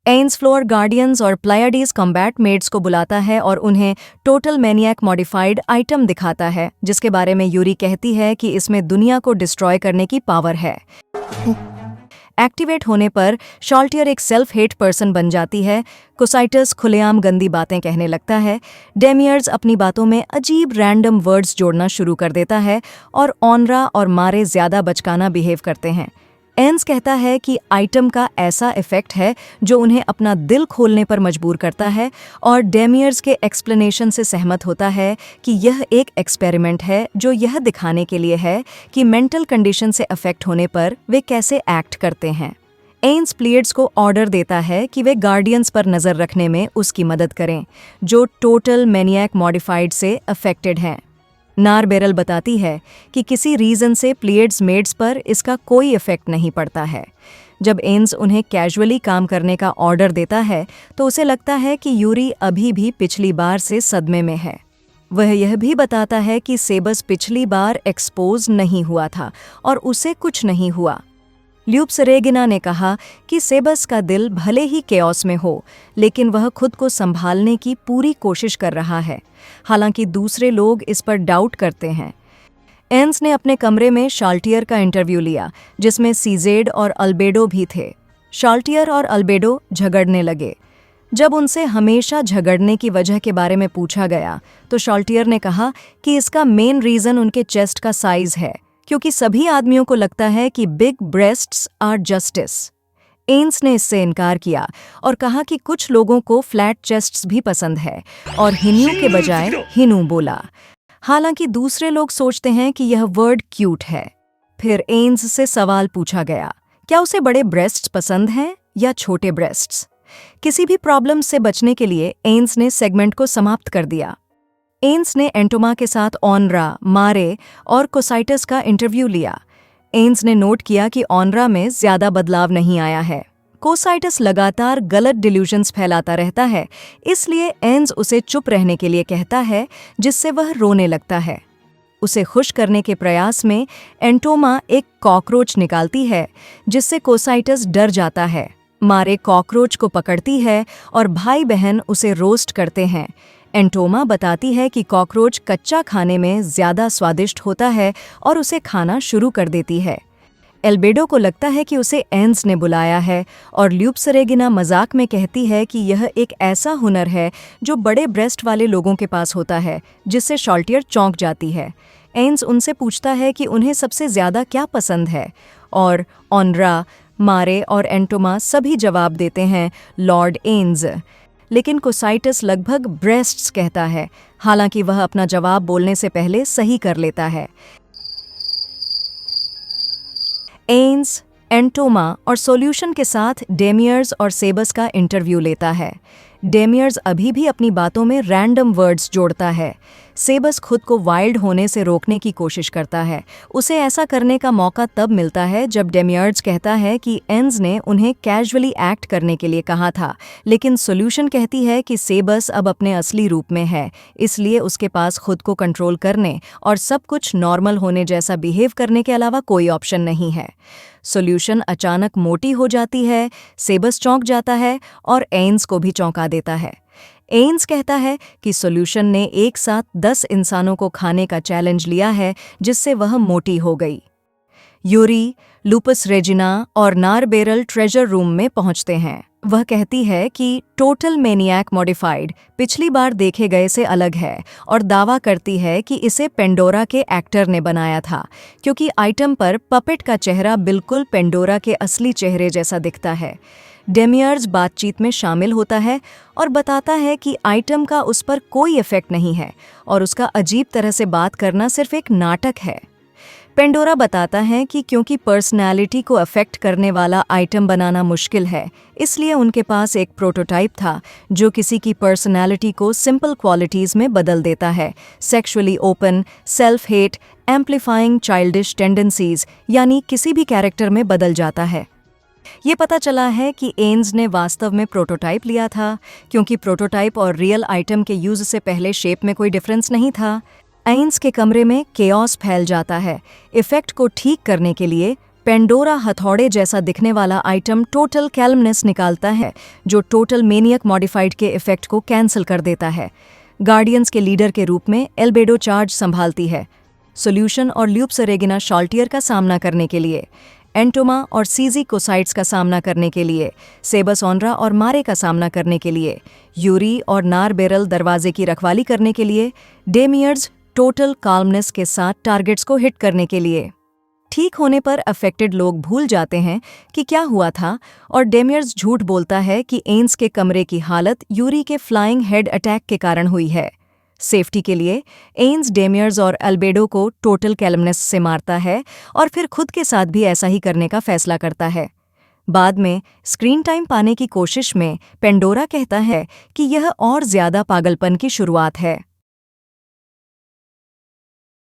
एन्स floor guardians और प्लायडीज combat mats को बुलाता है और उन्हें टोटल मैनियक मॉडिफाइड आइटम दिखाता है, जिसके बारे में यूरी कहती है कि इसमें दुनिया को डिस्ट्रॉय करने की पावर है। एक्टिवेट होने पर शॉल्टियर एक सेल्फ हेट पर्सन बन जाती है। कोसाइटस खुलेआम गंदी बातें कहने लगता है। डेमियर्स अपनी बातों में अजीब रैंडम वर्ड्स जोड़ना शुरू कर देता है और ऑनरा और मारे ज्यादा बचकाना बिहेव करते हैं। एन्स कहता है कि आइटम का ऐसा इफेक्ट है जो उन्हें अपना दिल खोलने पर मजबूर करता है और डेमियर्स के एक्सप्लेनेशन से सहमत होता है कि यह एक एक्सपेरिमेंट है जो यह दिखाने के लिए है कि मेंटल कंडीशन से अफेक्ट होने पर वे कैसे एक्ट करते हैं। एन्स प्लेयर्स को ऑर्डर देता है कि वे गार्डियंस पर नज़र रखने में उसकी मदद करें, जो टोटल मैनियक मॉडिफाइड से अफेक्टेड हैं। नारबेरल बताती है कि किसी रीज़न से प्लेयर्स मेड्स पर इसका कोई इफेक्ट नहीं पड़ता है। जब एन्स उन्हें कैजुअली काम करने का ऑर्डर देता है तो उसे लगता है कि यूरी अभी भी पिछली बार से सदमे में है। वह यह भी बताता है कि सेबस पिछली बार एक्सपोज नहीं हुआ था और उसे कुछ नहीं हुआ। ल्यूप्स रेगिना ने कहा कि सेबस का दिल भले ही केओस में हो, लेकिन वह खुद को संभालने की पूरी कोशिश कर रहा है। हालांकि दूसरे लोग इस पर डाउट करते हैं। एन्स ने अपने कमरे में शाल्टियर का इंटरव्यू लिया, जिसमें सीजेड और अल्बेडो भी थे। शाल्टियर और अल्बेडो झगड़ने लगे। जब उनसे हमेशा झगड़ने की वजह के बारे में पूछा गया तो शाल्टियर ने कहा कि इसका मेन रीज़न उनके चेस्ट का साइज है, क्योंकि सभी आदमियों को लगता है कि बिग ब्रेस्ट्स आर जस्टिस। एन्स ने इससे इनकार किया और कहा कि कुछ लोगों को फ्लैट चेस्ट्स भी पसंद है और हिन्यू के बजाय हिनू बोला। हालांकि दूसरे लोग सोचते हैं कि यह वर्ड क्यूट है। फिर एन्स से सवाल पूछा गया, क्या उसे बड़े ब्रेस्ट्स पसंद हैं या छोटे ब्रेस्ट्स? किसी भी प्रॉब्लम से बचने के लिए एन्स ने सेगमेंट को समाप्त कर दिया। एन्स ने एंटोमा के साथ ऑनरा, मारे और कोसाइटस का इंटरव्यू लिया। एन्स ने नोट किया कि ऑनरा में ज्यादा बदलाव नहीं आया है। कोसाइटस लगातार गलत डिल्यूजन्स फैलाता रहता है, इसलिए एन्स उसे चुप रहने के लिए कहता है, जिससे वह रोने लगता है। उसे खुश करने के प्रयास में एंटोमा एक कॉकरोच निकालती है, जिससे कोसाइटस डर जाता है। मारे कॉकरोच को पकड़ती है और भाई बहन उसे रोस्ट करते हैं। एंटोमा बताती है कि कॉकरोच कच्चा खाने में ज्यादा स्वादिष्ट होता है और उसे खाना शुरू कर देती है। एल्बेडो को लगता है कि उसे एन्स ने बुलाया है और ल्यूप्स रेगिना मजाक में कहती है कि यह एक ऐसा हुनर है जो बड़े ब्रेस्ट वाले लोगों के पास होता है, जिससे शाल्टियर चौंक जाती है। एन्स उनसे पूछता है कि उन्हें सबसे ज्यादा क्या पसंद है और ऑनरा, मारे और एंटोमा सभी जवाब देते हैं लॉर्ड एन्स। लेकिन कोसाइटस लगभग ब्रेस्ट्स कहता है, हालांकि वह अपना जवाब बोलने से पहले सही कर लेता है। एन्स, एंटोमा और सॉल्यूशन के साथ डेमियर्स और सेबस का इंटरव्यू लेता है। डेमियर्स अभी भी अपनी बातों में रैंडम वर्ड्स जोड़ता है। सेबस खुद को वाइल्ड होने से रोकने की कोशिश करता है। उसे ऐसा करने का मौका तब मिलता है जब डेमियर्स कहता है कि एन्स ने उन्हें कैजुअली एक्ट करने के लिए कहा था, लेकिन सॉल्यूशन कहती है कि सेबस अब अपने असली रूप में है, इसलिए उसके पास खुद को कंट्रोल करने और सब कुछ नॉर्मल होने जैसा बिहेव करने के अलावा कोई ऑप्शन नहीं है। सॉल्यूशन अचानक मोटी हो जाती है, सेबस चौंक जाता है और एन्स को भी चौंका देता है। एन्स कहता है कि सॉल्यूशन ने एक साथ 10 इंसानों को खाने का चैलेंज लिया है, जिससे वह मोटी हो गई। यूरी, लूपस रेजिना और नारबेरल ट्रेजर रूम में पहुंचते हैं। वह कहती है कि टोटल मैनियक मॉडिफाइड पिछली बार देखे गए से अलग है और दावा करती है कि इसे पेंडोरा के एक्टर ने बनाया था, क्योंकि आइटम पर पपेट का चेहरा बिल्कुल पेंडोरा के असली चेहरे जैसा दिखता है। डेमियर्स बातचीत में शामिल होता है और बताता है कि आइटम का उस पर कोई इफेक्ट नहीं है और उसका अजीब तरह से बात करना सिर्फ एक नाटक है। पेंडोरा बताता है कि क्योंकि पर्सनैलिटी को अफेक्ट करने वाला आइटम बनाना मुश्किल है, इसलिए उनके पास एक प्रोटोटाइप था जो किसी की पर्सनैलिटी को सिंपल क्वालिटीज़ में बदल देता है। Sexually open, self hate, एम्प्लीफाइंग childish tendencies, यानी किसी भी कैरेक्टर में बदल जाता है। ये पता चला है कि एन्स ने वास्तव में प्रोटोटाइप लिया था, क्योंकि प्रोटोटाइप और रियल आइटम के यूज से पहले शेप में कोई डिफरेंस नहीं था। एन्स के कमरे में केओस फैल जाता है। इफेक्ट को ठीक करने के लिए पेंडोरा हथौड़े जैसा दिखने वाला आइटम टोटल कैलमनेस निकालता है, जो टोटल मेनियक मॉडिफाइड के इफेक्ट को कैंसिल कर देता है। गार्डियंस के लीडर के रूप में एल्बेडो चार्ज संभालती है, सोल्यूशन और ल्यूप्स रेगिना शॉल्टियर का सामना करने के लिए, एंटोमा और सीजी कोसाइट्स का सामना करने के लिए, सेबस ऑनरा और मारे का सामना करने के लिए, यूरी और नार बेरल दरवाजे की रखवाली करने के लिए, डेमियर्स टोटल काल्मनेस के साथ टारगेट्स को हिट करने के लिए। ठीक होने पर अफेक्टेड लोग भूल जाते हैं कि क्या हुआ था और डेमियर्स झूठ बोलता है कि एन्स के कमरे की हालत यूरी के फ्लाइंग हेड अटैक के कारण हुई है। सेफ्टी के लिए एन्स डेमियर्स और अल्बेडो को टोटल कैलमनेस से मारता है और फिर खुद के साथ भी ऐसा ही करने का फैसला करता है। बाद में स्क्रीन टाइम पाने की कोशिश में पेंडोरा कहता है कि यह और ज्यादा पागलपन की शुरुआत है।